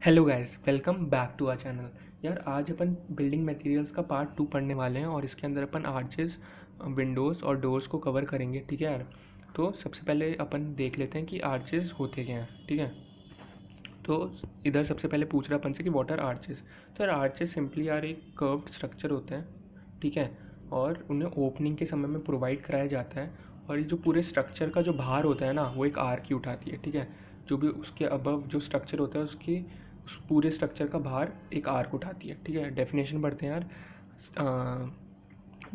Hello guys, welcome back to our channel. यार आज अपन बिल्डिंग मटेरियल्स का पार्ट 2 पढ़ने वाले हैं और इसके अंदर अपन आर्चेस, विंडोज़ और डोर्स को कवर करेंगे। ठीक है यार। तो सबसे पहले अपन देख लेते हैं कि आर्चेस होते क्या हैं। ठीक है। तो इधर सबसे पहले पूछ रहा अपन से कि व्हाट आर आर्चेस। तो यार आर्चेस सिंपली यार एक कर्व्ड स्ट्रक्चर होते हैं। ठीक है। और उन्हें ओपनिंग के समय में प्रोवाइड कराया जाता है। और ये जो पूरे स्ट्रक्चर का जो भार होता है ना, वो एक आर्क ही उठाती है। ठीक है। जो भी उसके अबव जो स्ट्रक्चर होता है उसकी उस पूरे स्ट्रक्चर का भार एक आर्क उठाती है। ठीक है। डेफिनेशन पढ़ते हैं यार।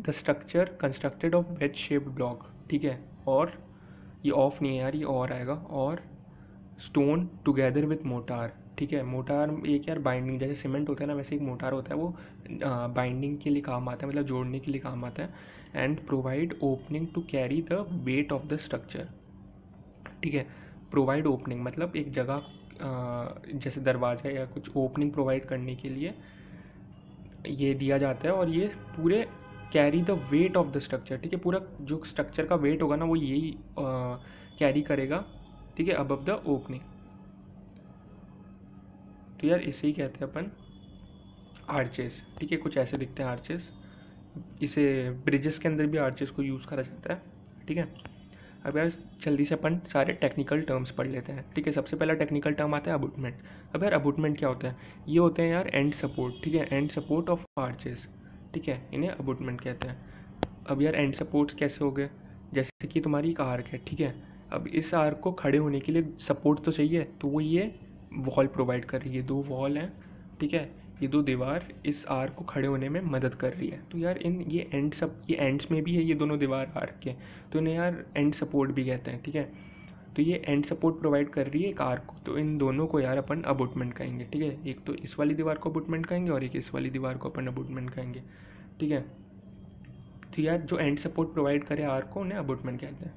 The structure constructed of wedge shaped block. ठीक है। और ये ऑफ नहीं है यार, ये और आएगा। और स्टोन टुगेदर विथ मोटार। ठीक है। मोटार एक यार बाइंडिंग, जैसे सीमेंट होता है ना, वैसे एक मोटार होता है, वो बाइंडिंग के लिए काम आता है, मतलब जोड़ने के लिए काम आता है। And provide opening to carry the weight of the structure. ठीक है। प्रोवाइड ओपनिंग मतलब एक जगह, जैसे दरवाजा या कुछ ओपनिंग प्रोवाइड करने के लिए ये दिया जाता है। और ये पूरे carry the weight of the structure. ठीक है। पूरा जो स्ट्रक्चर का वेट होगा ना, वो यही कैरी करेगा। ठीक है। Above the opening. तो यार इसे ही कहते हैं अपन आर्चेस। ठीक है। कुछ ऐसे दिखते हैं आर्चेस। इसे ब्रिजेस के अंदर भी आर्चेस को यूज़ करा जाता है। ठीक है। अब यार जल्दी से अपन सारे टेक्निकल टर्म्स पढ़ लेते हैं। ठीक है। सबसे पहला टेक्निकल टर्म आता है अबुटमेंट। अब यार अबुटमेंट क्या होता है? ये होते हैं यार एंड सपोर्ट। ठीक है। And support of arches. ठीक है। इन्हें अबुटमेंट कहते हैं। अब यार एंड सपोर्ट्स कैसे हो गए? जैसे कि तुम्हारी एक आर्क है। ठीक है। अब इस आर्क को खड़े होने के लिए सपोर्ट तो चाहिए, तो वो ये वॉल प्रोवाइड कर रही है। दो वॉल हैं। ठीक है। ये दो दीवार इस आर्क को खड़े होने में मदद कर रही है। तो यार इन ये एंड्स में भी है, ये दोनों दीवार आर्क के, तो इन्हें यार एंड सपोर्ट भी कहते हैं। ठीक है। तो ये एंड सपोर्ट प्रोवाइड कर रही है एक आर्क को, तो इन दोनों को यार अपन अबुटमेंट कहेंगे। ठीक है। एक तो इस वाली दीवार को अबुटमेंट कहेंगे और एक इस वाली दीवार को अपन अबुटमेंट कहेंगे। ठीक है। तो यार जो एंड सपोर्ट प्रोवाइड करे आर्क को, उन्हें अबुटमेंट कहते हैं।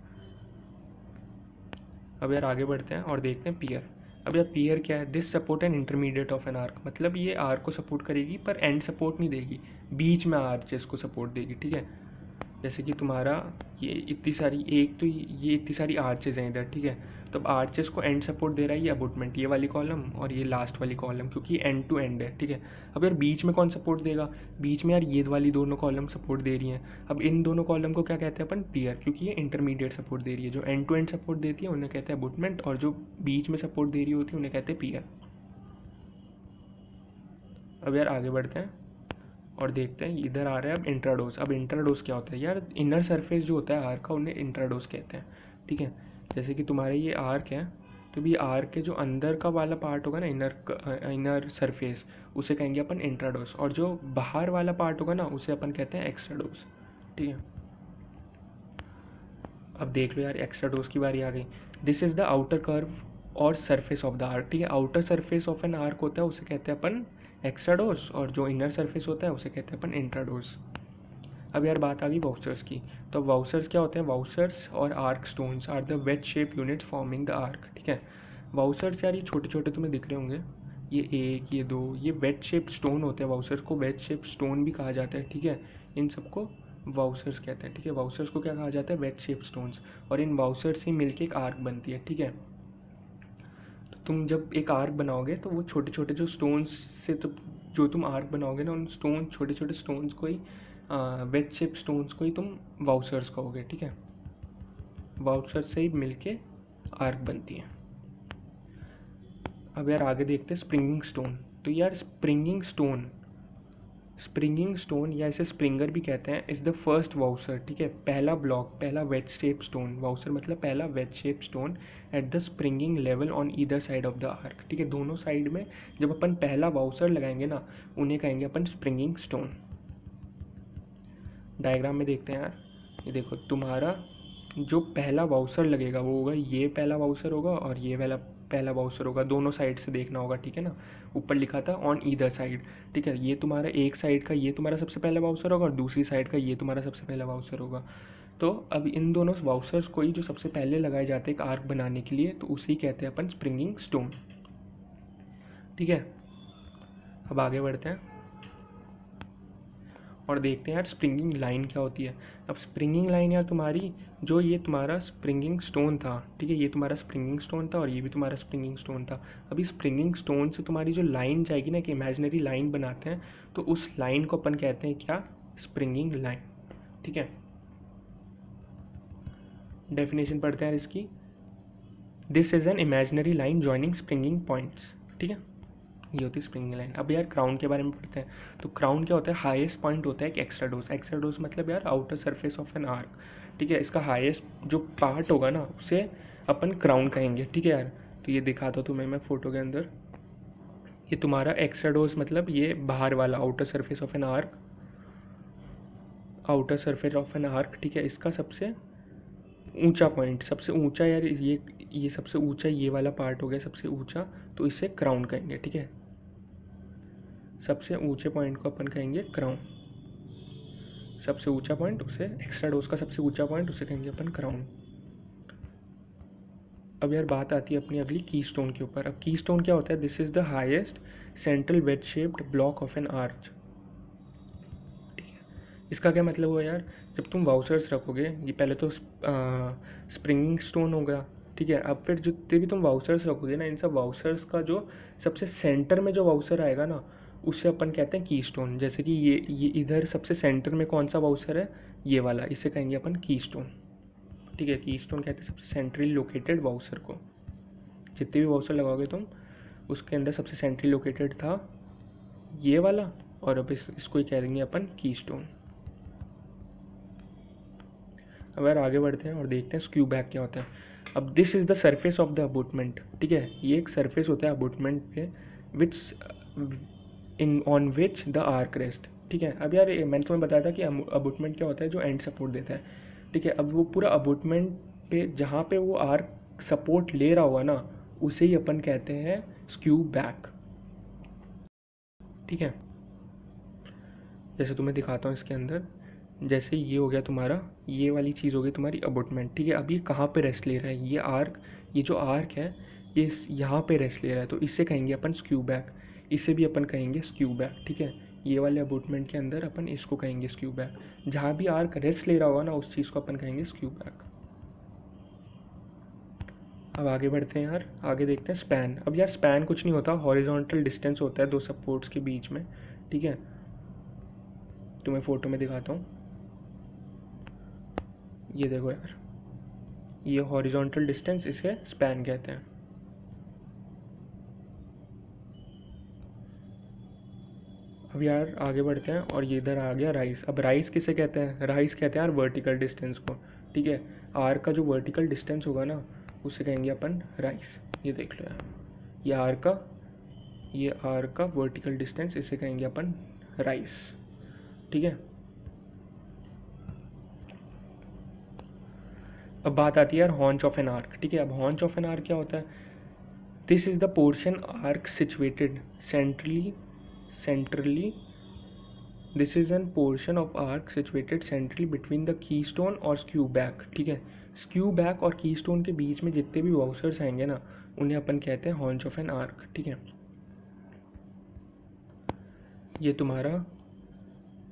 अब यार आगे बढ़ते हैं और देखते हैं पियर। अब यार पियर क्या है? This support an intermediate of an arc. मतलब ये आर्क को सपोर्ट करेगी पर एंड सपोर्ट नहीं देगी, बीच में आर्चेस को सपोर्ट देगी। ठीक है। जैसे कि तुम्हारा ये इतनी सारी, एक तो ये इतनी सारी आर्चेज हैं इधर। ठीक है। तो अब आर्चेस को एंड सपोर्ट दे रहा है ये अबुटमेंट, ये वाली कॉलम और ये लास्ट वाली कॉलम, क्योंकि एंड टू एंड है। ठीक है। अब यार बीच में कौन सपोर्ट देगा? बीच में यार ये वाली दोनों कॉलम सपोर्ट दे रही हैं। अब इन दोनों कॉलम को क्या कहते हैं अपन? पियर, क्योंकि ये इंटरमीडिएट सपोर्ट दे रही है। जो एंड टू एंड सपोर्ट देती है उन्हें कहते हैं अबुटमेंट, और जो बीच में सपोर्ट दे रही होती है उन्हें कहते हैं पियर। अब यार आगे बढ़ते हैं और देखते हैं। इधर आ रहा है अब इंट्राडोस। अब इंट्राडोस क्या होता है? यार इनर सरफेस जो होता है आर्क का, उन्हें इंट्राडोस कहते हैं। ठीक है। जैसे कि तुम्हारे ये आर्क है, तो भी आर्क के जो अंदर का वाला पार्ट होगा ना, इनर सरफेस, उसे कहेंगे अपन इंट्राडोस। और जो बाहर वाला पार्ट होगा ना, उसे अपन कहते हैं एक्स्ट्राडोस। ठीक है। अब देख लो यार, एक्स्ट्राडोस की बारी आ गई। This is the outer curve और सरफेस ऑफ द आर्क। ठीक है। Outer surface of an arc होता है, उसे कहते हैं अपन एक्स्ट्राडोस, और जो इनर सरफेस होता है उसे कहते हैं अपन इंट्राडोस। अब यार बात आ गई वाउचर्स की। तो वाउचर्स क्या होते हैं? वाउचर्स और arch stones are the wedge shape units forming the arch. ठीक है। वाउचर्स यार ये छोटे छोटे तुम्हें दिख रहे होंगे, ये एक, ये दो, ये वेज शेप स्टोन होते हैं। वाउचर्स को वेज शेप स्टोन भी कहा जाता है। ठीक है। इन सबको वाउचर्स कहते हैं। ठीक है। वाउचर्स को क्या कहा जाता है? Veg shape stones. और इन वाउचर्स से मिलके एक आर्क बनती है। ठीक है। तो तुम जब एक आर्क बनाओगे तो वो छोटे छोटे जो स्टोन्स से, तो जो तुम आर्क बनाओगे ना, उन स्टोन, छोटे छोटे स्टोन्स को ही, वेज शेप स्टोन्स को ही तुम वाउचर्स कहोगे। ठीक है। वाउचर्स से ही मिलके आर्क बनती है। अब यार आगे देखते हैं स्प्रिंगिंग स्टोन। तो यार स्प्रिंगिंग स्टोन या इसे स्प्रिंगर भी कहते हैं, इज द फर्स्ट वाउचर। ठीक है। पहला ब्लॉक, पहला वेज शेप स्टोन। वाउचर मतलब पहला veg shape stone at the springing level on either side of the arch. ठीक है। दोनों साइड में जब अपन पहला वाउचर लगाएंगे ना, उन्हें कहेंगे अपन स्प्रिंगिंग स्टोन। डायग्राम में देखते हैं यार। ये देखो, तुम्हारा जो पहला वाउचर लगेगा वो होगा, ये पहला वाउचर होगा और ये वाला पहला वाउचर होगा। दोनों साइड से देखना होगा। ठीक है ना। ऊपर लिखा था ऑन ईदर साइड। ठीक है। ये तुम्हारा एक साइड का, ये तुम्हारा सबसे पहला वाउचर होगा, और दूसरी साइड का ये तुम्हारा सबसे पहला वाउचर होगा। तो अब इन दोनों वाउचर्स को ही जो सबसे पहले लगाए जाते हैं एक आर्क बनाने के लिए, तो उसे ही कहते हैं अपन स्प्रिंगिंग स्टोन। ठीक है। अब आगे बढ़ते हैं और देखते हैं यार स्प्रिंगिंग लाइन क्या होती है। अब स्प्रिंगिंग लाइन यार तुम्हारी जो ये तुम्हारा स्प्रिंगिंग स्टोन था, ठीक है, ये तुम्हारा स्प्रिंगिंग स्टोन था और ये भी तुम्हारा स्प्रिंगिंग स्टोन था। अभी स्प्रिंगिंग स्टोन से तुम्हारी जो लाइन जाएगी ना, कि इमेजिनरी लाइन बनाते हैं, तो उस लाइन को अपन कहते हैं क्या, स्प्रिंगिंग लाइन, ठीक है। डेफिनेशन पढ़ते हैं इसकी। This is an imaginary line joining springing points, ठीक है, ये होती है स्प्रिंगिंग लाइन। अब यार क्राउन के बारे में पढ़ते हैं। तो क्राउन क्या होता है, हाईएस्ट पॉइंट होता है एक एक्स्ट्राडोस। एक्स्ट्राडोस मतलब यार outer surface of an arc, ठीक है। इसका हाईएस्ट जो पार्ट होगा ना, उसे अपन क्राउन कहेंगे, ठीक है यार। तो ये दिखाता हूँ तुम्हें मैं फोटो के अंदर। ये तुम्हारा एक्स्ट्राडोस मतलब ये बाहर वाला outer surface of an arc, outer surface of an arc, ठीक है। इसका सबसे ऊंचा पॉइंट, सबसे ऊंचा यार ये सबसे ऊंचा ये वाला पार्ट हो गया सबसे ऊंचा, तो इसे क्राउन कहेंगे, ठीक है। सबसे ऊंचे पॉइंट को अपन कहेंगे क्राउन। सबसे ऊंचा पॉइंट उसे, एक्स्ट्राडोस का सबसे ऊंचा पॉइंट उसे कहेंगे अपन क्राउन। अब यार बात आती है अपनी अगली कीस्टोन के ऊपर। अब कीस्टोन क्या होता है, this is the highest central wedge shaped block of N arch, ठीक है। इसका क्या मतलब हुआ यार, जब तुम वाउचर्स रखोगे, ये पहले तो स्प्रिंगिंग स्टोन हो गया, ठीक है। अब फिर जितने भी तुम वाउचर्स रखोगे ना, इन सब वाउचर्स का जो सबसे सेंटर में जो वाउचर आएगा ना, उसे अपन कहते हैं कीस्टोन। जैसे कि ये इधर सबसे सेंटर में कौन सा वाउचर है, ये वाला, इसे कहेंगे अपन कीस्टोन, ठीक है। कीस्टोन कहते हैं सबसे सेंट्रली लोकेटेड वाउचर को। जितने भी वाउचर लगाओगे तुम, उसके अंदर सबसे सेंट्रली लोकेटेड था ये वाला, और अब इसको ही कह देंगे अपन कीस्टोन। अब यार आगे बढ़ते हैं और देखते हैं स्क्यू बैक क्या होता है। अब this is the surface of the abutment, ठीक है। ये एक सरफेस होता है अबूटमेंट पे, which in on which the arch rest, ठीक है। अब यार मैंने तुम्हें बताया था कि अबूटमेंट क्या होता है, जो एंड सपोर्ट देता है, ठीक है। अब वो पूरा अबूटमेंट पे जहाँ पे वो आर्क सपोर्ट ले रहा होगा ना, उसे ही अपन कहते हैं स्क्यू बैक, ठीक है। जैसे तुम्हें दिखाता हूँ इसके अंदर, जैसे ये हो गया तुम्हारा, ये वाली चीज़ हो गई तुम्हारी अबूटमेंट, ठीक है। अब ये कहाँ पे रेस्ट ले रहा है, ये आर्क, ये जो आर्क है ये यहाँ पे रेस्ट ले रहा है, तो इसे कहेंगे अपन स्क्यू बैक। इसे भी अपन कहेंगे स्क्यू बैक, ठीक है। ये वाले अबूटमेंट के अंदर अपन इसको कहेंगे स्क्यू बैक। जहाँ भी आर्क रेस्ट ले रहा होगा ना, उस चीज़ को अपन कहेंगे स्क्यू बैक। अब आगे बढ़ते हैं यार, आगे देखते हैं स्पैन। अब यार स्पैन कुछ नहीं होता, हॉरिजॉन्टल डिस्टेंस होता है दो सपोर्ट्स के बीच में, ठीक है। तुम्हें फोटो में दिखाता हूँ, ये देखो यार, ये हॉरिजॉन्टल डिस्टेंस, इसे स्पैन कहते हैं। अब यार आगे बढ़ते हैं और ये इधर आ गया राइस। अब राइस किसे कहते हैं, राइस कहते हैं यार वर्टिकल डिस्टेंस को, ठीक है। आर का जो वर्टिकल डिस्टेंस होगा ना, उसे कहेंगे अपन राइस। ये देख लो यार, ये आर का वर्टिकल डिस्टेंस, इसे कहेंगे अपन राइस, ठीक है। अब बात आती है यार हॉन्च ऑफ एन आर्क, ठीक है। अब हॉन्च ऑफ एन आर्क क्या होता है, this is the portion arc situated centrally this is an portion of arc situated centrally between the keystone और स्क्यू बैक, ठीक है। स्क्यू बैक और कीस्टोन के बीच में जितने भी वाउचर्स आएंगे ना, उन्हें अपन कहते हैं हॉन्च ऑफ एन आर्क, ठीक है। ये तुम्हारा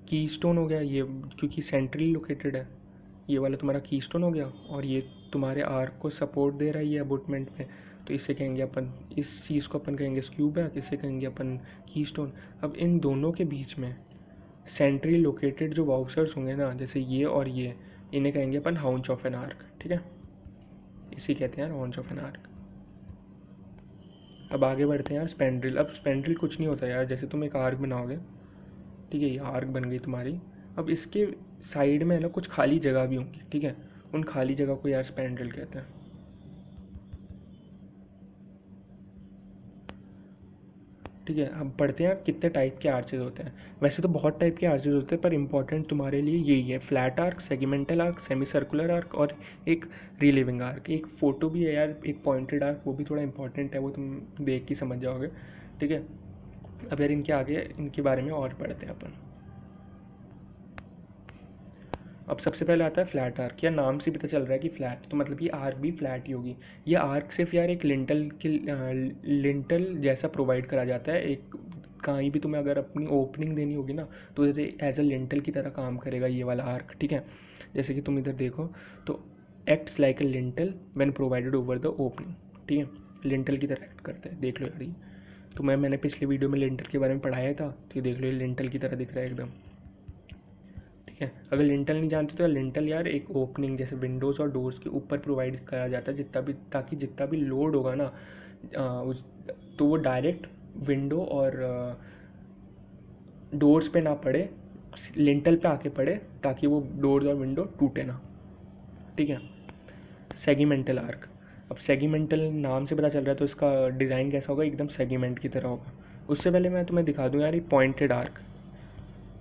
कीस्टोन हो गया, ये क्योंकि सेंट्रली लोकेटेड है, ये वाला तुम्हारा कीस्टोन हो गया, और ये तुम्हारे आर्क को सपोर्ट दे रहा है ये अबूटमेंट पे, तो इसे कहेंगे अपन, इस चीज़ को अपन कहेंगे स्क्यू बैक, इसे कहेंगे अपन कीस्टोन। अब इन दोनों के बीच में सेंट्रली लोकेटेड जो वाउचर्स होंगे ना, जैसे ये और ये, इन्हें कहेंगे अपन हाउंच ऑफ एन आर्क, ठीक है। इसी कहते हैं हाउंच ऑफ एन आर्क। अब आगे बढ़ते हैं यार स्पेंड्रिल। अब स्पेंड्रिल कुछ नहीं होता यार, जैसे तुम एक आर्क बनाओगे, ठीक है, ये आर्क बन गई तुम्हारी। अब इसके साइड में है ना कुछ खाली जगह भी होंगी, ठीक है। उन खाली जगह को यार स्पेंड्रिल कहते हैं, ठीक है। अब पढ़ते हैं कितने टाइप के आर्चेज होते हैं। वैसे तो बहुत टाइप के आर्चेज होते हैं, पर इंपॉर्टेंट तुम्हारे लिए यही है, flat arc, segmental arc, semi circular arc और एक रिलीविंग आर्क। एक फोटो भी है यार, एक पॉइंटेड आर्क, वो भी थोड़ा इंपॉर्टेंट है, वो तुम देख के समझ जाओगे, ठीक है। अब यार इनके आगे इनके बारे में और पढ़ते हैं अपन। अब सबसे पहले आता है फ्लैट आर्क। या नाम से पता चल रहा है कि फ्लैट, तो मतलब ये आर्क भी फ्लैट ही होगी। ये आर्क सिर्फ यार एक लिंटल जैसा प्रोवाइड करा जाता है, एक कहीं भी तुम्हें अगर अपनी ओपनिंग देनी होगी ना, तो एज अ लिंटल की तरह काम करेगा ये वाला आर्क, ठीक है। जैसे कि तुम इधर देखो, तो acts like a lintel when provided over the opening, ठीक है, लिंटल की तरह एक्ट करता है। देख लो यार, ये तो मैंने पिछले वीडियो में लिंटल के बारे में पढ़ाया था, तो ये देख लो, ये लिंटल की तरह दिख रहा है एकदम, ठीक है। अगर लिंटल नहीं जानते तो लिंटल यार एक ओपनिंग जैसे विंडोज़ और डोर्स के ऊपर प्रोवाइड करा जाता है जितना भी, ताकि जितना भी लोड होगा ना तो वो डायरेक्ट विंडो और डोर्स पे ना पड़े, लिंटल पे आके पड़े, ताकि वो डोर्स और विंडो टूटे ना, ठीक है। सेगमेंटल आर्क, अब सेगमेंटल नाम से पता चल रहा है तो इसका डिज़ाइन कैसा होगा, एकदम सेगमेंट की तरह होगा। उससे पहले मैं तुम्हें दिखा दूँ यार, ये पॉइंटेड आर्क,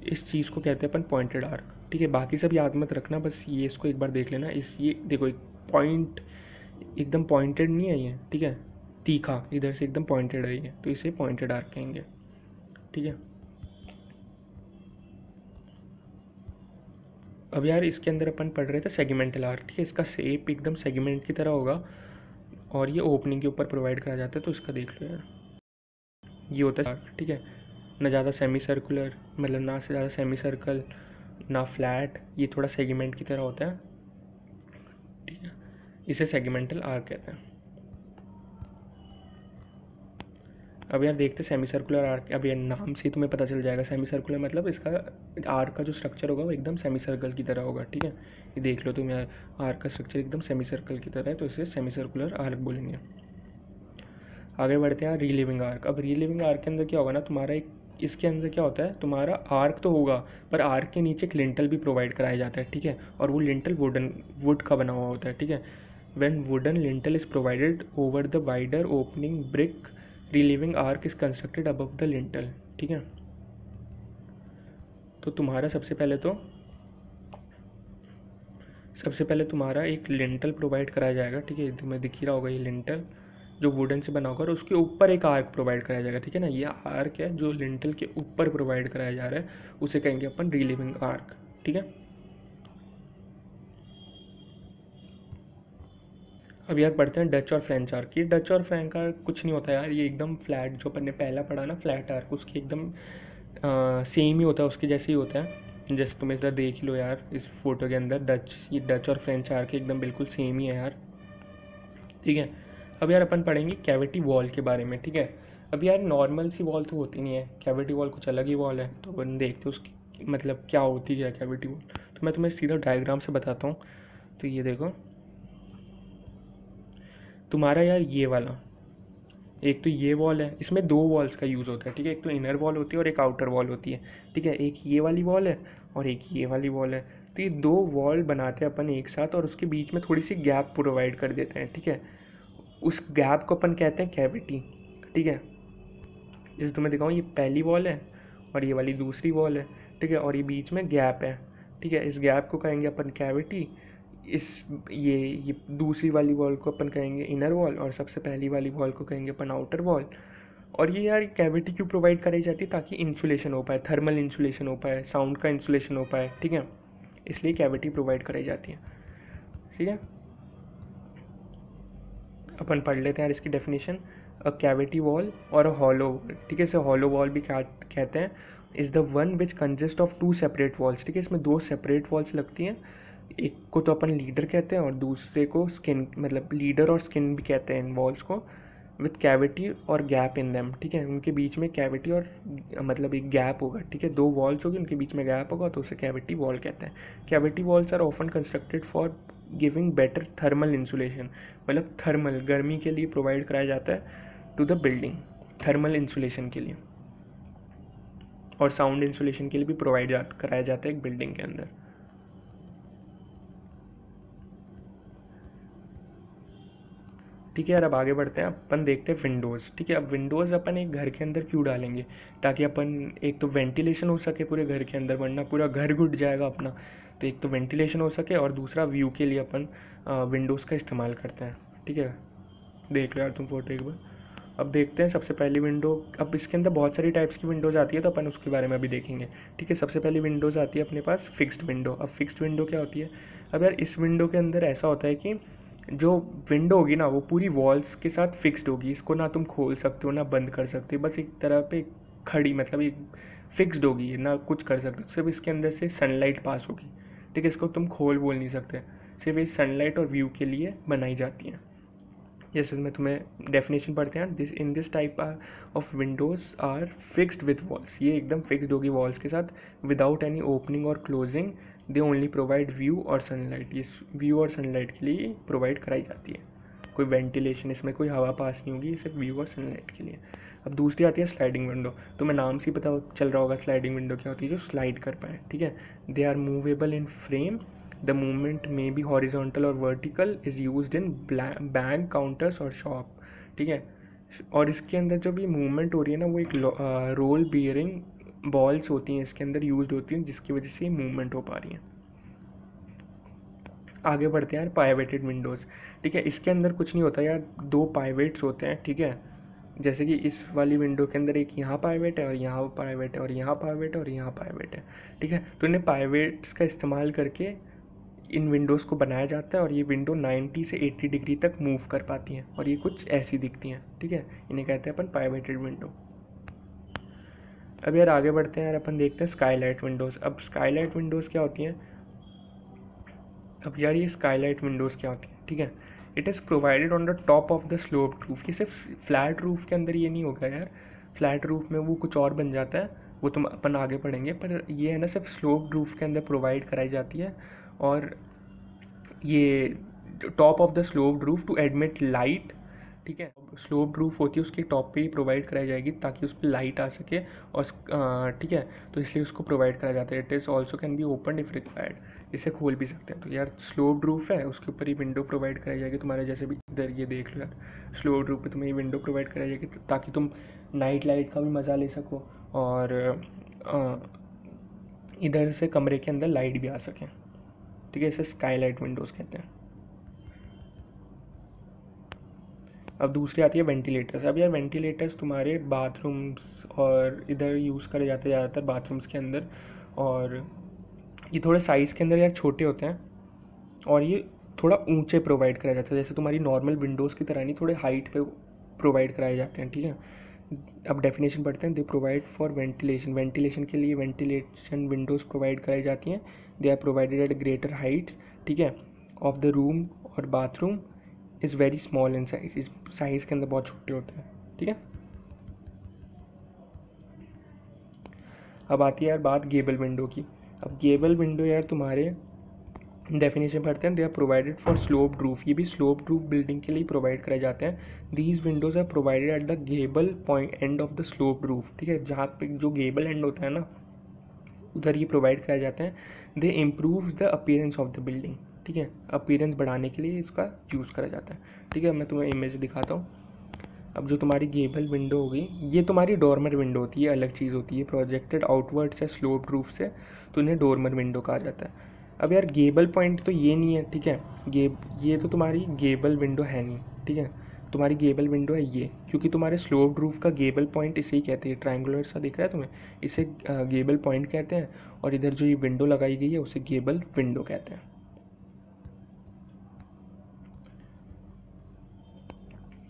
इस चीज़ को कहते हैं अपन पॉइंटेड आर्क, ठीक है। बाकी सब याद मत रखना, बस ये इसको एक बार देख लेना। इस ये देखो, एक पॉइंट एकदम पॉइंटेड नहीं है ये, ठीक है, तीखा इधर से एकदम पॉइंटेड है ये, तो इसे पॉइंटेड आर्क कहेंगे, ठीक है। अब यार इसके अंदर अपन पढ़ रहे थे सेगमेंटल आर्क, ठीक है, इसका शेप एकदम सेगमेंट की तरह होगा और ये ओपनिंग के ऊपर प्रोवाइड करा जाता है। तो इसका देख लो यार, ये होता है आर्क, ठीक है, ना ज़्यादा सेमी सर्कुलर, मतलब ना से ज़्यादा सेमी सर्कल, ना फ्लैट, ये थोड़ा सेगमेंट की तरह होता है, ठीक है, इसे सेगमेंटल आर्क कहते हैं। अब यार देखते सेमी सर्कुलर आर्क, अब ये नाम से ही तुम्हें पता चल जाएगा, सेमी सर्कुलर मतलब इसका आर्क का जो स्ट्रक्चर होगा वो एकदम सेमी सर्कल की तरह होगा, ठीक है। ये देख लो तुम यार, आर्क का स्ट्रक्चर एकदम सेमी सर्कल की तरह है, तो इसे सेमी सर्कुलर आर्क बोलेंगे। आगे बढ़ते हैं रीलिविंग आर्क। अब रीलिविंग आर्क के अंदर क्या होगा ना, तुम्हारा एक, इसके अंदर क्या होता है, तुम्हारा आर्क तो होगा पर आर्क के नीचे एक लिंटल भी प्रोवाइड कराया जाता है, ठीक है, और वो लिंटल वुड का बना हुआ होता है, ठीक है। When wooden lintel is provided over the wider opening brick, relieving arc is constructed above the lintel, ठीक है। तो तुम्हारा सबसे पहले तुम्हारा एक लिंटल प्रोवाइड कराया जाएगा, ठीक है, तुम्हें दिख ही रहा होगा ये लिंटल जो वुडन से बना होगा, और उसके ऊपर एक आर्क प्रोवाइड कराया जाएगा, ठीक है ना। ये आर्क है जो लिंटल के ऊपर प्रोवाइड कराया जा रहा है, उसे कहेंगे अपन रिलीविंग आर्क, ठीक है। अब यार पढ़ते हैं डच और फ्रेंच आर्क। ये डच और फ्रेंच आर्क कुछ नहीं होता यार, ये एकदम फ्लैट, जो अपन ने पहला पढ़ा ना फ्लैट आर्क, उसकी एकदम सेम ही होता है, उसके जैसे ही होता है। जैसे तुम इधर देख लो यार इस फोटो के अंदर, ये डच और फ्रेंच आर्क एकदम बिल्कुल सेम ही है यार, ठीक है। अब यार अपन पढ़ेंगे कैविटी वॉल के बारे में, ठीक है। अब यार नॉर्मल सी वॉल तो होती नहीं है, कैविटी वॉल कुछ अलग ही वॉल है, तो अपन देखते हैं उसकी मतलब क्या होती है कैविटी वॉल। तो मैं तुम्हें सीधा डायग्राम से बताता हूँ। तो ये देखो तुम्हारा यार ये वाला, एक तो ये वॉल है, इसमें दो वॉल्स का यूज़ होता है, ठीक है, एक तो इनर वॉल होती है और एक आउटर वॉल होती है, ठीक है। एक ये वाली वॉल है और एक ये वाली वॉल है, तो ये दो वॉल बनाते हैं अपन एक साथ, और उसके बीच में थोड़ी सी गैप प्रोवाइड कर देते हैं, ठीक है। उस गैप को अपन कहते हैं कैविटी, ठीक है। जैसे तुम्हें दिखाऊँ, ये पहली वॉल है और ये वाली दूसरी वॉल है, ठीक है, और ये बीच में गैप है, ठीक है, इस गैप को कहेंगे अपन कैविटी। इस ये दूसरी वाली वॉल को अपन कहेंगे इनर वॉल, और सबसे पहली वाली वॉल को कहेंगे अपन आउटर वॉल। और ये यार कैविटी क्यों प्रोवाइड कराई जाती है, ताकि इंसुलेशन हो पाए, थर्मल इंसुलेशन हो पाए, साउंड का इंसुलेशन हो पाए, ठीक है, इसलिए कैविटी प्रोवाइड कराई जाती है, ठीक है। अपन पढ़ लेते हैं यार इसकी डेफिनेशन। अ कैविटी वॉल और अ हॉलो, ठीक है, इसे हॉलो वॉल भी कहते हैं, is the one which consist of two separate walls, ठीक है, इसमें दो सेपरेट वॉल्स लगती हैं, एक को तो अपन लीडर कहते हैं और दूसरे को स्किन, मतलब लीडर और स्किन भी कहते हैं इन वॉल्स को, विथ कैविटी और गैप इन देम, ठीक है, उनके बीच में कैविटी और मतलब एक गैप होगा, ठीक है, दो वॉल्स होगी उनके बीच में गैप होगा, तो उसे कैविटी वॉल कहते हैं। Cavity walls are often constructed for giving better thermal insulation, मतलब थर्मल गर्मी के लिए प्रोवाइड कराया जाता है to the building, thermal insulation के लिए, और साउंड इंसुलेशन के लिए भी प्रोवाइड कराया जाता है एक बिल्डिंग के अंदर। ठीक है यार, अब आगे बढ़ते हैं, अपन देखते हैं विंडोज़, ठीक है। अब विंडोज़ अपन एक घर के अंदर क्यों डालेंगे, ताकि अपन एक तो वेंटिलेशन हो सके पूरे घर के अंदर, वरना पूरा घर घुट जाएगा अपना, तो एक तो वेंटिलेशन हो सके और दूसरा व्यू के लिए अपन विंडोज़ का इस्तेमाल करते हैं, ठीक है। देख लो यार तुम फोटो एक बार। अब देखते हैं सबसे पहली विंडो, अब इसके अंदर बहुत सारी टाइप्स की विंडोज़ आती है, तो अपन उसके बारे में अभी देखेंगे, ठीक है। सबसे पहली विंडोज़ आती है अपने पास फिक्स्ड विंडो। अब फिक्स्ड विंडो क्या होती है, अब यार इस विंडो के अंदर ऐसा होता है कि जो विंडो होगी ना वो पूरी वॉल्स के साथ फिक्स्ड होगी, इसको ना तुम खोल सकते हो ना बंद कर सकते हो, बस एक तरह पे खड़ी, मतलब एक फिक्स्ड होगी, ना कुछ कर सकते हो, सिर्फ इसके अंदर से सनलाइट पास होगी, ठीक है, इसको तुम खोल बोल नहीं सकते, वे सनलाइट और व्यू के लिए बनाई जाती हैं। जैसे मैं तुम्हें डेफिनेशन पढ़ते हैं, this in this type of windows are fixed with walls, ये एकदम फिक्स्ड होगी वॉल्स के साथ, विदाउट एनी ओपनिंग और closing, they only provide view और सनलाइट, ये व्यू और सनलाइट के लिए प्रोवाइड कराई जाती है, कोई वेंटिलेशन इसमें कोई हवा पास नहीं होगी, सिर्फ व्यू और सनलाइट के लिए। अब दूसरी आती है स्लाइडिंग विंडो, तो मैं नाम से ही पता चल रहा होगा स्लाइडिंग विंडो क्या होती है, जो स्लाइड कर पाए, ठीक है। They are movable in frame, the movement में बी हॉरिजॉन्टल और vertical, is used in bank counters और शॉप, ठीक है। और इसके अंदर जो भी मूवमेंट हो रही है ना, वो एक रोल बियरिंग बॉल्स होती हैं इसके अंदर यूज होती हैं, जिसकी वजह से ये मूवमेंट हो पा रही है। आगे बढ़ते हैं यार, पाइवेटेड विंडोज़, ठीक है। इसके अंदर कुछ नहीं होता यार, दो पाइवेट्स होते हैं, ठीक है। जैसे कि इस वाली विंडो के अंदर एक यहाँ पाइवेट है और यहाँ पाइवेट है और यहाँ पाइवेट है और यहाँ पाइवेट है, ठीक है। तो इन्हें पाइवेट्स का इस्तेमाल करके इन विंडोज़ को बनाया जाता है, और ये विंडो 90 से 80 डिग्री तक मूव कर पाती हैं, और ये कुछ ऐसी दिखती हैं, ठीक है। इन्हें कहते हैं अपन पाइवेटेड विंडो। अब यार आगे बढ़ते हैं यार, अपन देखते हैं स्काईलाइट विंडोज़। अब स्काईलाइट विंडोज़ क्या होती हैं? अब यार ये स्काईलाइट विंडोज़ क्या होती है, ठीक है। It is provided on the top of the sloped roof, ये सिर्फ फ्लैट रूफ के अंदर ये नहीं होगा यार, फ्लैट रूफ में वो कुछ और बन जाता है, वो तुम अपन आगे पढ़ेंगे, पर ये है ना सिर्फ स्लोप्ड रूफ के अंदर प्रोवाइड कराई जाती है। और ये top of the sloped roof to admit light, ठीक है। स्लोप्ड रूफ होती है उसके टॉप पे ही प्रोवाइड कराई जाएगी ताकि उस पर लाइट आ सके, और ठीक है, तो इसलिए उसको प्रोवाइड कराया जाता है। It is also can be open if required, इसे खोल भी सकते हैं। तो यार स्लोप्ड रूफ है, उसके ऊपर ही विंडो प्रोवाइड कराई जाएगी तुम्हारे, जैसे भी इधर ये देख लो यार, स्लोप्ड रूफ पे तुम्हें ये विंडो प्रोवाइड कराई जाएगी ताकि तुम नाइट लाइट का भी मज़ा ले सको, और इधर से कमरे के अंदर लाइट भी आ सके, ठीक है। इसे स्काईलाइट विंडोज़ कहते हैं। अब दूसरी आती है वेंटिलेटर्स। अब यार वेंटिलेटर्स तुम्हारे बाथरूम्स और इधर यूज़ करे जाते हैं ज़्यादातर बाथरूम्स के अंदर, और ये थोड़े साइज़ के अंदर यार छोटे होते हैं, और ये थोड़ा ऊंचे प्रोवाइड कराया जाता है, जैसे तुम्हारी नॉर्मल विंडोज़ की तरह नहीं, थोड़े हाइट पे प्रोवाइड कराए जाते हैं, ठीक है। अब डेफिनेशन पढ़ते हैं, they provide for ventilation, ventilation के लिए वेंटिलेशन विंडोज़ प्रोवाइड कराई जाती हैं। They are provided at greater heights, ठीक है, ऑफ द रूम और bathroom is very small in size, इस साइज़ के अंदर बहुत छोटे होते हैं, ठीक है। अब आती है यार बात गेबल विंडो की। अब गेबल विंडो यार तुम्हारे डेफिनेशन पढ़ते हैं, they are provided for sloped roof, ये भी स्लोप्ड रूफ बिल्डिंग के लिए प्रोवाइड कराए जाते हैं। These windows are provided at the gable point end of the sloped roof, ठीक है, जहाँ पे जो गेबल एंड होता है ना, उधर ये प्रोवाइड कराए जाते हैं। दे improve the appearance of the building, ठीक है, अपीयरेंस बढ़ाने के लिए इसका यूज़ करा जाता है, ठीक है। मैं तुम्हें इमेज दिखाता हूँ। अब जो तुम्हारी गेबल विंडो होगी, ये तुम्हारी डोरमर विंडो होती है, अलग चीज़ होती है, प्रोजेक्टेड आउटवर्ड से स्लोप्ड रूफ से, तो इन्हें डोरमर विंडो कहा जाता है। अब यार गेबल पॉइंट तो ये नहीं है, ठीक है, ये तो तुम्हारी गेबल विंडो है नहीं, ठीक है, तुम्हारी गेबल विंडो है ये, क्योंकि तुम्हारे स्लोप्ड रूफ का गेबल पॉइंट इसे ही कहते हैं, ट्रायंगुलर सा दिख रहा है तुम्हें, इसे गेबल पॉइंट कहते हैं, और इधर जो ये विंडो लगाई गई है उसे गेबल विंडो कहते हैं।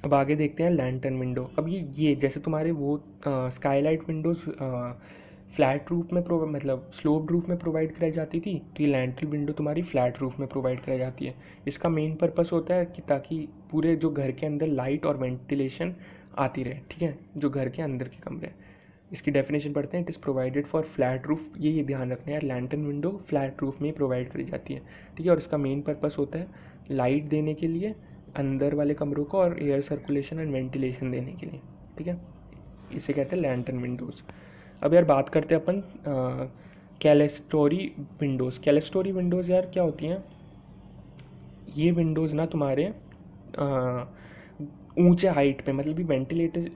अब आगे देखते हैं लैंटर्न विंडो। अब ये जैसे तुम्हारे वो स्काईलाइट विंडोज़ फ्लैट रूफ में मतलब स्लोप्ड रूफ में प्रोवाइड कराई जाती थी, तो ये लैंटर्न विंडो तुम्हारी फ्लैट रूफ में प्रोवाइड कराई जाती है। इसका मेन पर्पस होता है कि ताकि पूरे जो घर के अंदर लाइट और वेंटिलेशन आती रहे, ठीक है, जो घर के अंदर के कमरे। इसकी डेफिनेशन पढ़ते हैं, it is provided for flat roof, ये ध्यान रखना है यार, लैंटर्न विंडो फ्लैट रूफ में प्रोवाइड करी जाती है, ठीक है। और इसका मेन पर्पस होता है लाइट देने के लिए अंदर वाले कमरों को, और एयर सर्कुलेशन एंड वेंटिलेशन देने के लिए, ठीक है। इसे कहते हैं लैंटर्न विंडोज़। अब यार बात करते हैं अपन कैलेस्टोरी विंडोज़। कैलेस्टोरी विंडोज़ यार क्या होती हैं? ये विंडोज़ ना तुम्हारे ऊंचे हाइट पे, मतलब ये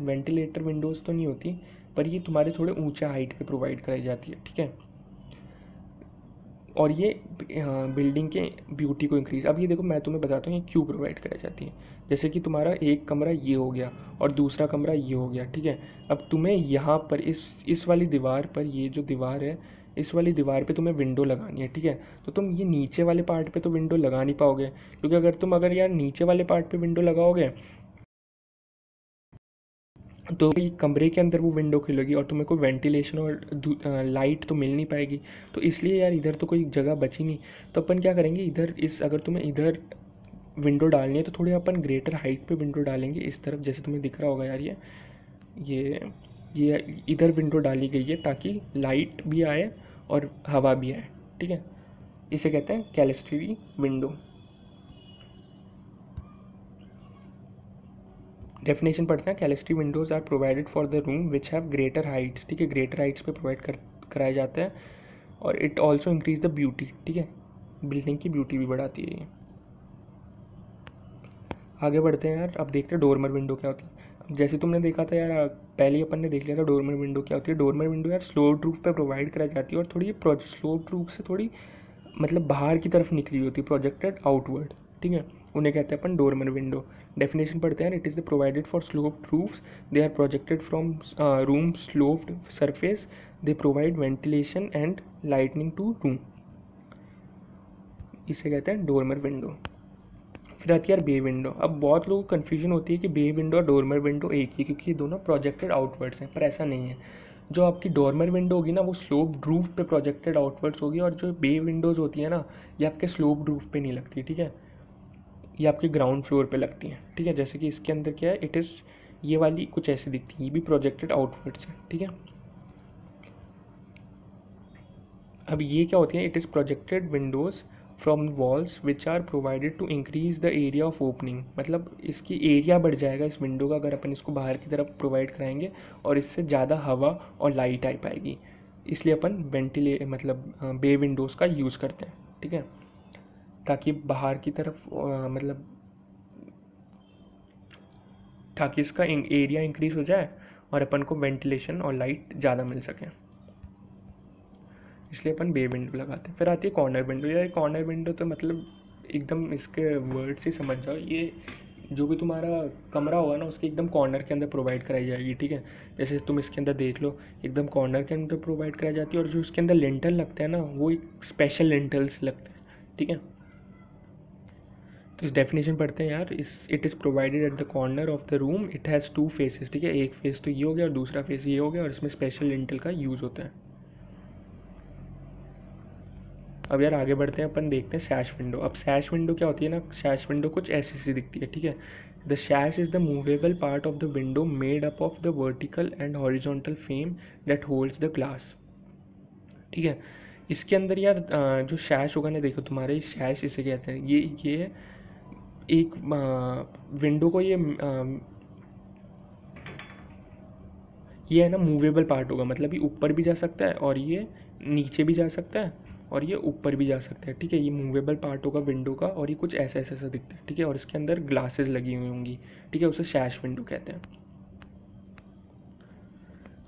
वेंटिलेटर विंडोज़ तो नहीं होती, पर ये तुम्हारे थोड़े ऊंचे हाइट पे प्रोवाइड कराई जाती है, ठीक है। और ये बिल्डिंग के ब्यूटी को इंक्रीज, अब ये देखो मैं तुम्हें बताता हूँ ये क्यों प्रोवाइड कराई जाती है। जैसे कि तुम्हारा एक कमरा ये हो गया और दूसरा कमरा ये हो गया, ठीक है। अब तुम्हें यहाँ पर इस वाली दीवार पर, ये जो दीवार है, इस वाली दीवार पे तुम्हें विंडो लगानी है, ठीक है। तो तुम ये नीचे वाले पार्ट पे तो विंडो लगा नहीं पाओगे, क्योंकि अगर यार नीचे वाले पार्ट पे विंडो लगाओगे तो ये कमरे के अंदर वो विंडो खुलेगी और तुम्हें कोई वेंटिलेशन और लाइट तो मिल नहीं पाएगी। तो इसलिए यार इधर तो कोई जगह बची नहीं। तो अपन क्या करेंगे, इधर इस अगर तुम्हें इधर विंडो डालनी है तो थोड़ी अपन ग्रेटर हाइट पे विंडो डालेंगे इस तरफ, जैसे तुम्हें दिख रहा होगा यार ये इधर विंडो डाली गई है ताकि लाइट भी आए और हवा भी आए। ठीक है, इसे कहते हैं कैलेस्ट्री विंडो। डेफिनेशन पढ़ते हैं। Clerestory windows are provided for the room which have greater heights. ठीक है, ग्रेटर हाइट्स पे प्रोवाइड कराए जाते हैं और it also increase the beauty. ठीक है, बिल्डिंग की ब्यूटी भी बढ़ाती है ये। आगे बढ़ते हैं यार, अब देखते हैं डोरमर विंडो क्या होती है। अब जैसे तुमने देखा था यार, पहले ही अपन ने देख लिया था डोरमर विंडो क्या होती है। डोरमर विंडो यार स्लोप्ड रूफ पे प्रोवाइड कराई जाती है और थोड़ी स्लोप्ड रूफ से थोड़ी मतलब बाहर की तरफ निकली होती है, प्रोजेक्टेड आउटवर्ड। ठीक है, उन्हें कहते हैं अपन डोरमर विंडो। डेफिनेशन पढ़ते हैं। It is the provided for sloped roofs, they are projected from room sloped surface, they provide ventilation and lightning to room. इसे कहते हैं डोरमर विंडो। फिर आती है यार बे विंडो। अब बहुत लोगों को कन्फ्यूजन होती है कि बे विंडो और डोरमर विंडो एक ही, क्योंकि ये दोनों प्रोजेक्टेड आउटवर्ड्स हैं, पर ऐसा नहीं है। जो आपकी डोरमर विंडो होगी ना वो स्लोप रूफ पे प्रोजेक्टेड आउटवर्ड्स होगी, और जो बे विंडोज़ होती है ना ये आपके स्लोप रूफ पे नहीं लगती। ठीक है, ये आपके ग्राउंड फ्लोर पे लगती हैं। ठीक है, जैसे कि इसके अंदर क्या है, इट इज़ ये वाली कुछ ऐसी दिखती है, ये भी प्रोजेक्टेड आउटवर्ड्स है। ठीक है, अब ये क्या होती है, it is projected windows from walls which are provided to increase the area of opening. मतलब इसकी एरिया बढ़ जाएगा इस विंडो का अगर अपन इसको बाहर की तरफ प्रोवाइड कराएंगे, और इससे ज़्यादा हवा और लाइट आ पाएगी। इसलिए अपन मतलब बे विंडोज़ का यूज़ करते हैं। ठीक है, ताकि बाहर की तरफ मतलब ताकि इसका एरिया इंक्रीज हो जाए और अपन को वेंटिलेशन और लाइट ज़्यादा मिल सके, इसलिए अपन बे विंडो लगाते हैं। फिर आती है कॉर्नर विंडो। यार कॉर्नर विंडो तो मतलब एकदम इसके वर्ड से समझ जाओ, ये जो भी तुम्हारा कमरा होगा ना उसके एकदम कॉर्नर के अंदर प्रोवाइड कराई जाएगी। ठीक है, जैसे तुम इसके अंदर देख लो एकदम कॉर्नर के अंदर प्रोवाइड कराई जाती है, और जो इसके अंदर लेंटल लगता है ना वो एक स्पेशल लेंटल्स लगते हैं। ठीक है, तो इस डेफिनेशन पढ़ते हैं यार। It is provided at the corner of the room, it has two faces. ठीक है, एक फेस तो ये हो गया और दूसरा फेस ये हो गया, और इसमें स्पेशल लेंटल का यूज़ होता है। अब यार आगे बढ़ते हैं, अपन देखते हैं सैश विंडो। अब सैश विंडो क्या होती है ना, सैश विंडो कुछ ऐसी सी दिखती है। ठीक है, the सैश is the movable part of the window made up of the vertical and horizontal frame that holds the glass. ठीक है, इसके अंदर यार जो सैश होगा ना, देखो तुम्हारे सैश इसे कहते हैं। ये एक विंडो को ये है ना मूवेबल पार्ट होगा, मतलब ये ऊपर भी जा सकता है और ये नीचे भी जा सकता है और ये ऊपर भी जा सकता है। ठीक है, ये मूवेबल पार्ट होगा विंडो का, और ये कुछ ऐसा ऐसा दिखता है। ठीक है, और इसके अंदर ग्लासेस लगी हुई होंगी। ठीक है, उसे सैश विंडो कहते हैं।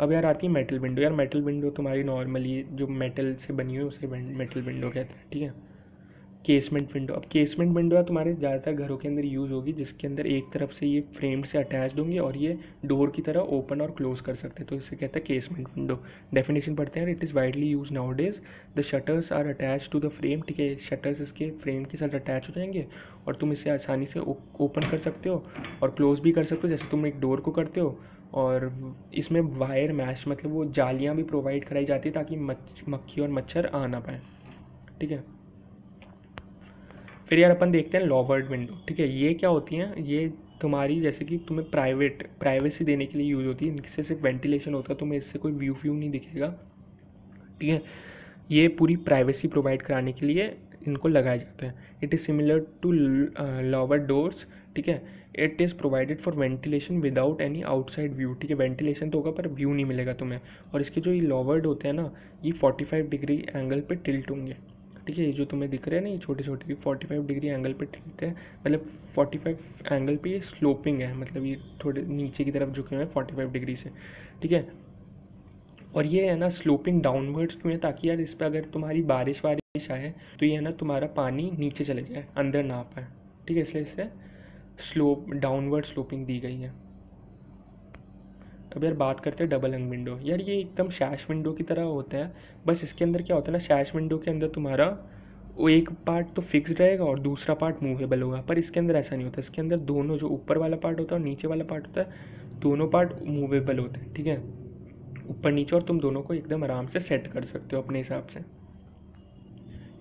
अब यार आती है मेटल विंडो। यार मेटल विंडो तुम्हारी नॉर्मली जो मेटल से बनी हुई है उसे मेटल विंडो कहते हैं। ठीक है, केसमेंट विंडो। अब केसमेंट विंडो है तुम्हारे ज़्यादातर घरों के अंदर यूज़ होगी, जिसके अंदर एक तरफ से ये फ्रेम से अटैच्ड होंगे और ये डोर की तरह ओपन और क्लोज कर सकते हैं, तो इसे कहते हैं केसमेंट विंडो। डेफिनेशन पढ़ते हैं। It is widely use nowadays, the shutters are attach to the frame. ठीक है, शटर्स इसके फ्रेम के साथ अटैच हो जाएंगे और तुम इसे आसानी से ओपन कर सकते हो और क्लोज भी कर सकते हो, जैसे तुम एक डोर को करते हो। और इसमें वायर मैश मतलब वो जालियाँ भी प्रोवाइड कराई जाती है ताकि मक्खी और मच्छर आ ना पाए। ठीक है, फिर यार अपन देखते हैं लॉवर्ड विंडो। ठीक है, ये क्या होती हैं, ये तुम्हारी जैसे कि तुम्हें प्राइवेसी देने के लिए यूज़ होती है। इनसे सिर्फ वेंटिलेशन होता है, तुम्हें इससे कोई व्यू नहीं दिखेगा। ठीक है, ये पूरी प्राइवेसी प्रोवाइड कराने के लिए इनको लगाया जाता है। It is similar to louvered doors. ठीक है, it is provided for ventilation without any outside view. ठीक है, वेंटिलेशन तो होगा पर व्यू नहीं मिलेगा तुम्हें। और इसके जो ये लॉवर्ड होते हैं ना, ये 45 डिग्री एंगल पे टिल्ट होंगे। ठीक है, ये जो तुम्हें दिख रहे हैं ना ये छोटे छोटे 45 डिग्री एंगल पे टिल्ट है, मतलब 45 एंगल पे ये स्लोपिंग है, मतलब ये थोड़े नीचे की तरफ झुके हुए हैं 45 डिग्री से। ठीक है, और ये है ना स्लोपिंग डाउनवर्ड्स क्यों है, ताकि यार इस पर अगर तुम्हारी बारिश वारिश आए तो ये है ना तुम्हारा पानी नीचे चले जाए, अंदर ना आ पाए। ठीक है, इसलिए इसे डाउनवर्ड स्लोपिंग दी गई है। अब यार बात करते हैं डबल हंग विंडो। यार ये एकदम शैश विंडो की तरह होता है, बस इसके अंदर क्या होता है ना, शैश विंडो के अंदर तुम्हारा वो एक पार्ट तो फिक्स्ड रहेगा और दूसरा पार्ट मूवेबल होगा, पर इसके अंदर ऐसा नहीं होता। इसके अंदर दोनों जो ऊपर वाला पार्ट होता है और नीचे वाला पार्ट होता है दोनों पार्ट मूवेबल होते हैं, ठीक है, ऊपर नीचे, और तुम दोनों को एकदम आराम से सेट कर सकते हो अपने हिसाब से।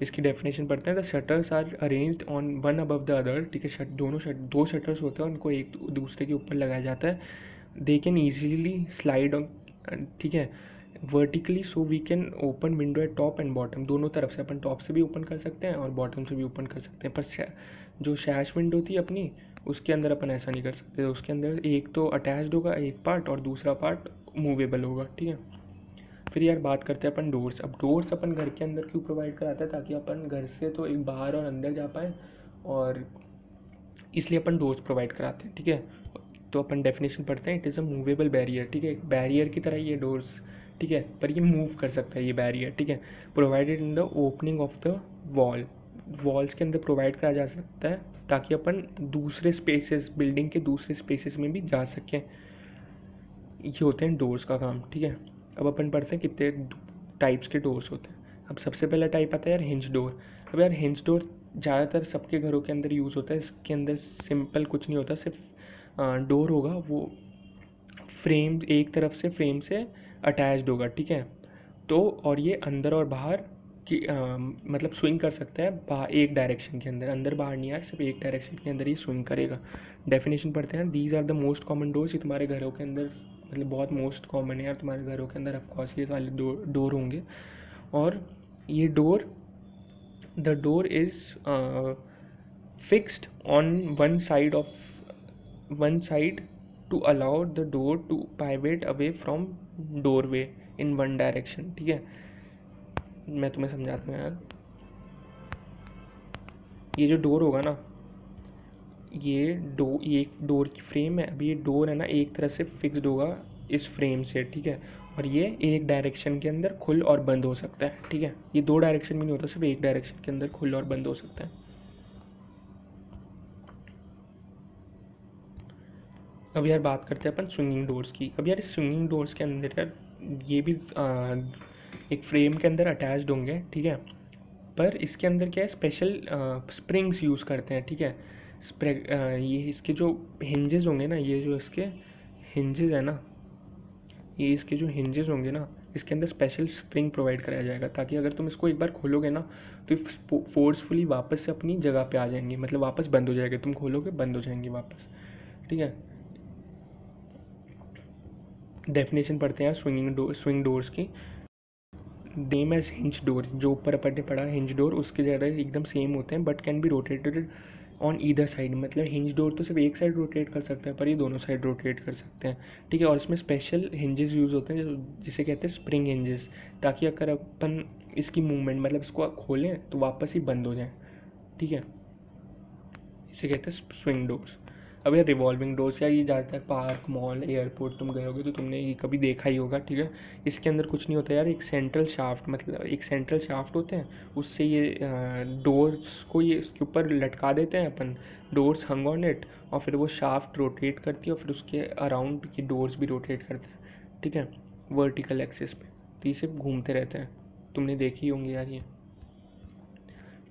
इसकी डेफिनेशन पढ़ते हैं। The shutters are arranged on one above the other, ठीक है, दो शटर्स होते हैं, उनको एक दूसरे के ऊपर लगाया जाता है। They can easily slide on, ठीक है, vertically, so we can open window at top and bottom, दोनों तरफ से अपन टॉप से भी ओपन कर सकते हैं और बॉटम से भी ओपन कर सकते हैं। पर जो शैश विंडो थी अपनी, उसके अंदर अपन ऐसा नहीं कर सकते। उसके अंदर एक तो अटैच्ड होगा एक पार्ट और दूसरा पार्ट मूवेबल होगा, ठीक है। फिर यार बात करते हैं अपन डोर्स। अब डोर्स अपन घर के अंदर क्यों प्रोवाइड कराते हैं, ताकि अपन घर से तो एक बाहर और अंदर जा पाए, और इसलिए अपन डोर्स प्रोवाइड कराते हैं, ठीक है। तो अपन डेफिनेशन पढ़ते हैं। It is a movable barrier, ठीक है, एक बैरियर की तरह ये डोर्स, ठीक है, पर ये मूव कर सकता है ये बैरियर, ठीक है। Provided in the opening of the wall, walls के अंदर प्रोवाइड करा जा सकता है, ताकि अपन दूसरे स्पेसेस, बिल्डिंग के दूसरे स्पेसेस में भी जा सकें। ये होते हैं डोर्स का काम, ठीक है। अब अपन पढ़ते हैं कितने टाइप्स के डोर्स होते हैं। अब सबसे पहला टाइप आता है यार हिंज डोर। अब यार हिंज डोर ज़्यादातर सबके घरों के अंदर यूज़ होता है। इसके अंदर सिंपल कुछ नहीं होता, सिर्फ डोर होगा, वो फ्रेम, एक तरफ से फ्रेम से अटैच्ड होगा, ठीक है। तो और ये अंदर और बाहर की मतलब स्विंग कर सकता है, बाहर एक डायरेक्शन के अंदर, अंदर बाहर नहीं यार, सिर्फ एक डायरेक्शन के अंदर ही स्विंग करेगा। डेफिनेशन पढ़ते हैं। These are the most common doors. ये तुम्हारे घरों के अंदर मतलब बहुत मोस्ट कॉमन है यार, तुम्हारे घरों के अंदर ऑफकोर्स ये वाले डोर होंगे। और ये door, the door is fixed on one side to allow the door to pivot away from doorway in one direction, ठीक है। मैं तुम्हें समझाता हूँ यार। ये जो डोर होगा ना, ये एक डोर की फ्रेम है। अभी ये डोर है ना, एक तरह से फिक्स्ड होगा इस फ्रेम से, ठीक है, और ये एक डायरेक्शन के अंदर खुल और बंद हो सकता है, ठीक है। ये दो डायरेक्शन में नहीं होता, सिर्फ एक डायरेक्शन के अंदर खुल और बंद हो सकता है। अब यार बात करते हैं अपन स्विंगिंग डोर्स की। अब यार इस स्विंगिंग डोर्स के अंदर यार ये भी एक फ्रेम के अंदर अटैच्ड होंगे, ठीक है, पर इसके अंदर क्या है, स्पेशल स्प्रिंग्स यूज़ करते हैं, ठीक है। ये इसके जो हिंजेस होंगे ना, ये जो इसके हिंजेस है ना, ये इसके जो हिंजेस होंगे ना, इसके अंदर स्पेशल स्प्रिंग प्रोवाइड कराया जाएगा, ताकि अगर तुम इसको एक बार खोलोगे ना, तो फोर्सफुली वापस से अपनी जगह पे आ जाएंगे, मतलब वापस बंद हो जाएगा, तुम खोलोगे बंद हो जाएंगे वापस, ठीक है। डेफिनेशन पढ़ते हैं स्विंग डोर्स की। नेम एज हिंज डोर, जो ऊपर अपन ने पढ़ा हिंज डोर, उसके ज़्यादा एकदम सेम होते हैं, but can be rotated on either side. मतलब हिंज डोर तो सिर्फ एक साइड रोटेट कर सकता है, पर ये दोनों साइड रोटेट कर सकते हैं, ठीक है। और इसमें स्पेशल हिंजेस यूज़ होते हैं जिसे कहते हैं स्प्रिंग हिंजेस, ताकि अगर अपन इसकी मूवमेंट, मतलब इसको खोलें तो वापस ही बंद हो जाए, ठीक है। इसे कहते हैं स्विंग डोर्स। अब यार रिवॉल्विंग डोर्स, यार ये ज़्यादातर पार्क, मॉल, एयरपोर्ट तुम गए होगे तो तुमने ये कभी देखा ही होगा, ठीक है। इसके अंदर कुछ नहीं होता यार, एक सेंट्रल शाफ्ट, मतलब एक सेंट्रल शाफ्ट होते हैं, उससे ये डोर्स को ये इसके ऊपर लटका देते हैं अपन, डोर्स हंग ऑन इट, और फिर वो शाफ्ट रोटेट करती है और फिर उसके अराउंड की डोर्स भी रोटेट करते हैं, ठीक है, वर्टिकल एक्सिस पे। तो ये सिर्फ घूमते रहते हैं, तुमने देखी होंगी यार ये,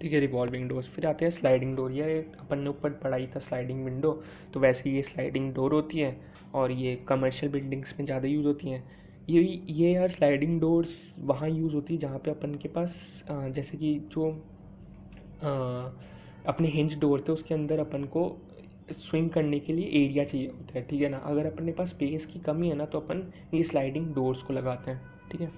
ठीक है, रिवॉल्विंग डोर्स। फिर आते हैं स्लाइडिंग डोर। ये अपन ने ऊपर पढ़ाई था स्लाइडिंग विंडो, तो वैसे ये स्लाइडिंग डोर होती है, और ये कमर्शियल बिल्डिंग्स में ज़्यादा यूज़ होती हैं। ये यार स्लाइडिंग डोर्स वहाँ यूज़ होती है जहाँ पे अपन के पास जैसे कि जो अपने हिंज डोर थे उसके अंदर अपन को स्विंग करने के लिए एरिया चाहिए होता है, ठीक है ना। अगर अपने पास स्पेस की कमी है ना, तो अपन ये स्लाइडिंग डोर्स को लगाते हैं, ठीक है।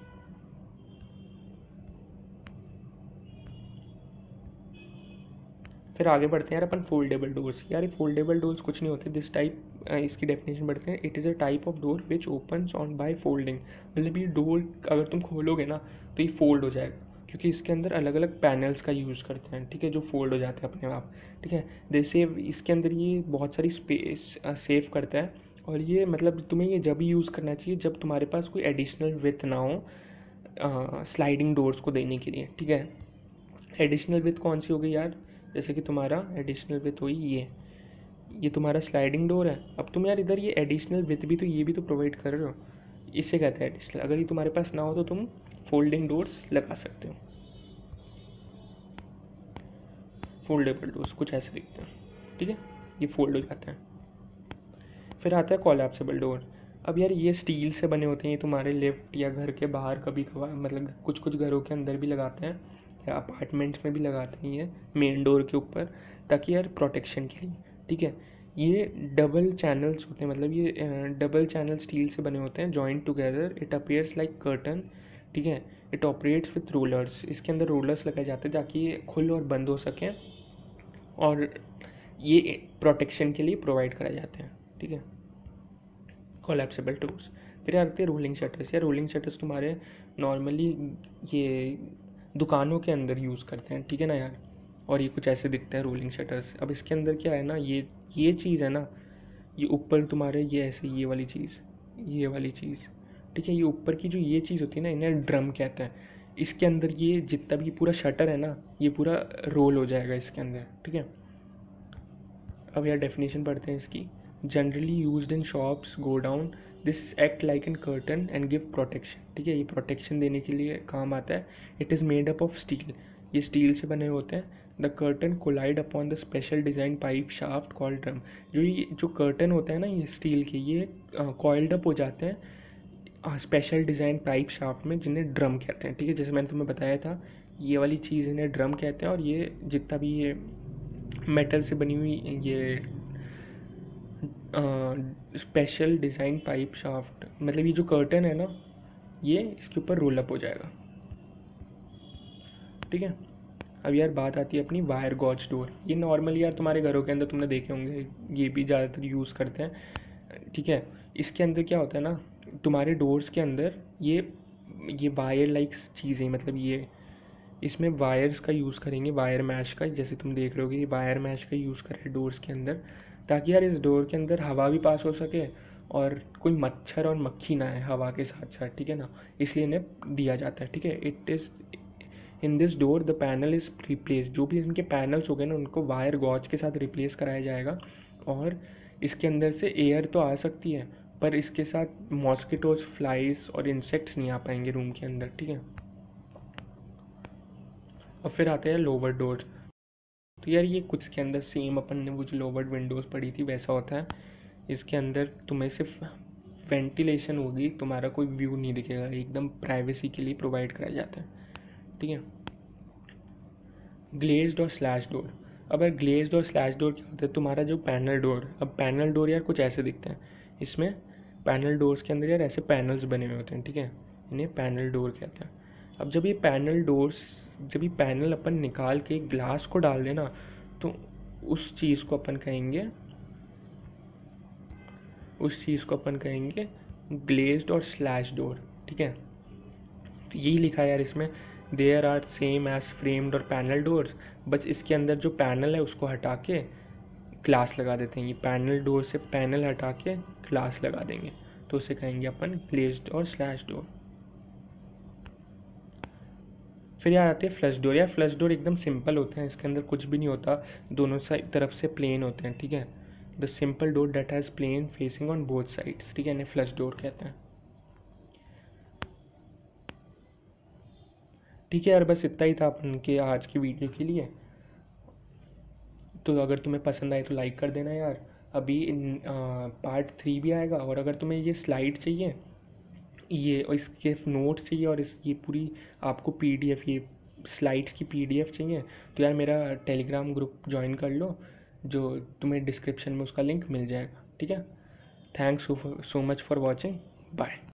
फिर आगे बढ़ते हैं यार अपन फोल्डेबल डोर्स। यार ये फोल्डेबल डोर्स कुछ नहीं होते, दिस टाइप, इसकी डेफिनेशन बढ़ते हैं। It is a type of door which opens on by folding. मतलब ये डोर अगर तुम खोलोगे ना तो ये फोल्ड हो जाएगा, क्योंकि इसके अंदर अलग अलग पैनल्स का यूज़ करते हैं, ठीक है, जो फोल्ड हो जाते हैं अपने आप, ठीक है। जैसे इसके अंदर ये बहुत सारी स्पेस सेव करता है, और ये मतलब तुम्हें ये जब ही यूज़ करना चाहिए जब तुम्हारे पास कोई एडिशनल विथ ना हो स्लाइडिंग डोर्स को देने के लिए, ठीक है। एडिशनल विथ कौन सी हो गई यार, जैसे कि तुम्हारा एडिशनल विथ हुई ये तुम्हारा स्लाइडिंग डोर है। अब तुम यार इधर ये एडिशनल विथ भी तो ये भी तो प्रोवाइड कर रहे हो, इसे कहते हैं एडिशनल। अगर ये तुम्हारे पास ना हो तो तुम फोल्डिंग डोर्स लगा सकते हो। फोल्डेबल डोर्स कुछ ऐसे दिखते हैं, ठीक है, ये फोल्ड हो जाते हैं। फिर आता है कोलैप्सिबल डोर। अब यार ये स्टील से बने होते हैं, ये तुम्हारे लिफ्ट या घर के बाहर कभी कभार मतलब कुछ कुछ घरों के अंदर भी लगाते हैं या अपार्टमेंट्स में भी लगाते हैं ये मेन डोर के ऊपर, ताकि यार प्रोटेक्शन के लिए। ठीक है, ये डबल चैनल्स होते हैं, मतलब ये डबल चैनल स्टील से बने होते हैं, joint together, it appears like curtain. ठीक है, इट ऑपरेट्स विथ रोलर्स, इसके अंदर रोलर्स लगाए जाते हैं ताकि ये खुल और बंद हो सकें, और ये प्रोटेक्शन के लिए प्रोवाइड कराए जाते हैं। ठीक है, कोलैप्सिबल डोर्स। फिर आते हैं रोलिंग शटर्स। या रोलिंग शटर्स तुम्हारे नॉर्मली ये दुकानों के अंदर यूज़ करते हैं, ठीक है ना यार, और ये कुछ ऐसे दिखते हैं रोलिंग शटर्स। अब इसके अंदर क्या है ना, ये चीज़ है ना, ये ऊपर तुम्हारे ये ऐसे ये वाली चीज़, ठीक है, ये ऊपर की जो ये चीज़ होती है ना, इन्हें ड्रम कहते हैं। इसके अंदर ये जितना भी पूरा शटर है ना, ये पूरा रोल हो जाएगा इसके अंदर। ठीक है, अब यार डेफिनेशन पढ़ते हैं इसकी। Generally used in shops, go down, this act like an curtain and give protection. ठीक है, ये प्रोटेक्शन देने के लिए काम आता है। It is made up of steel, ये स्टील से बने होते हैं। The curtain collide upon the special design pipe shaft called drum. जो कर्टन होते हैं ना ये स्टील के, ये कॉइल्ड अप हो जाते हैं स्पेशल डिज़ाइन पाइप शाफ्ट में, जिन्हें ड्रम कहते हैं। ठीक है, जैसे मैंने तुम्हें बताया था, ये वाली चीज़ इन्हें ड्रम कहते हैं। और ये जितना भी ये मेटल से बनी हुई ये स्पेशल डिज़ाइन पाइप शाफ्ट, मतलब ये जो कर्टन है ना, ये इसके ऊपर रोल अप हो जाएगा। ठीक है, अब यार बात आती है अपनी वायर गॉज डोर। ये नॉर्मली यार तुम्हारे घरों के अंदर तुमने देखे होंगे, ये भी ज़्यादातर यूज़ करते हैं। ठीक है, इसके अंदर क्या होता है ना, तुम्हारे डोर्स के अंदर ये वायर लाइक चीज़ें, मतलब ये इसमें वायर्स का यूज़ करेंगे, वायर मैश का, जैसे तुम देख रहे होगे ये वायर मैश का यूज़ करें डोर्स के अंदर, ताकि यार इस डोर के अंदर हवा भी पास हो सके और कोई मच्छर और मक्खी ना है हवा के साथ साथ। ठीक है ना, इसलिए इन्हें दिया जाता है। ठीक है, it is in this door the panel is replace, जो भी इनके पैनल्स हो गए ना, उनको वायर गॉज के साथ रिप्लेस कराया जाएगा। और इसके अंदर से एयर तो आ सकती है, पर इसके साथ मॉस्किटोज, फ्लाइज और इंसेक्ट्स नहीं आ पाएंगे रूम के अंदर। ठीक है, और फिर आते हैं लोवर डोर। तो यार ये कुछ के अंदर सेम अपन ने वो जो लोवर्ड विंडोज़ पढ़ी थी वैसा होता है। इसके अंदर तुम्हें सिर्फ वेंटिलेशन होगी, तुम्हारा कोई व्यू नहीं दिखेगा, एकदम प्राइवेसी के लिए प्रोवाइड कराया जाता है। ठीक है, ग्लेज्ड और स्लैश डोर। अब यार ग्लेज्ड और स्लैश डोर क्या होता है, तुम्हारा जो पैनल डोर, अब पैनल डोर यार कुछ ऐसे दिखते हैं। इसमें पैनल डोर्स के अंदर यार ऐसे पैनल्स बने हुए होते हैं। ठीक है, इन्हें पैनल डोर कहते हैं। अब जब ये पैनल अपन निकाल के ग्लास को डाल देना, तो उस चीज़ को अपन कहेंगे ग्लेज्ड और स्लैश डोर। ठीक है, तो यही लिखा है यार इसमें, there are same as framed और पैनल डोर्स, बस इसके अंदर जो पैनल है उसको हटा के ग्लास लगा देते हैं। ये पैनल डोर से पैनल हटा के ग्लास लगा देंगे, तो उसे कहेंगे अपन ग्लेज्ड और स्लैश डोर। फिर यार आते हैं फ्लश डोर। यार फ्लश डोर एकदम सिंपल होते हैं, इसके अंदर कुछ भी नहीं होता, दोनों तरफ से प्लेन होते हैं। ठीक है, the simple door that has plain facing on both sides. ठीक है, इन्हें फ्लश डोर कहते हैं। ठीक है यार, बस इतना ही था अपन के आज की वीडियो के लिए। तो अगर तुम्हें पसंद आए तो लाइक कर देना यार। अभी पार्ट 3 भी आएगा, और अगर तुम्हें ये स्लाइड चाहिए, ये और इसके नोट्स चाहिए, और ये पूरी आपको PDF, ये स्लाइड्स की PDF चाहिए, तो यार मेरा टेलीग्राम ग्रुप ज्वाइन कर लो, जो तुम्हें डिस्क्रिप्शन में उसका लिंक मिल जाएगा। ठीक है, thanks so much for watching, bye.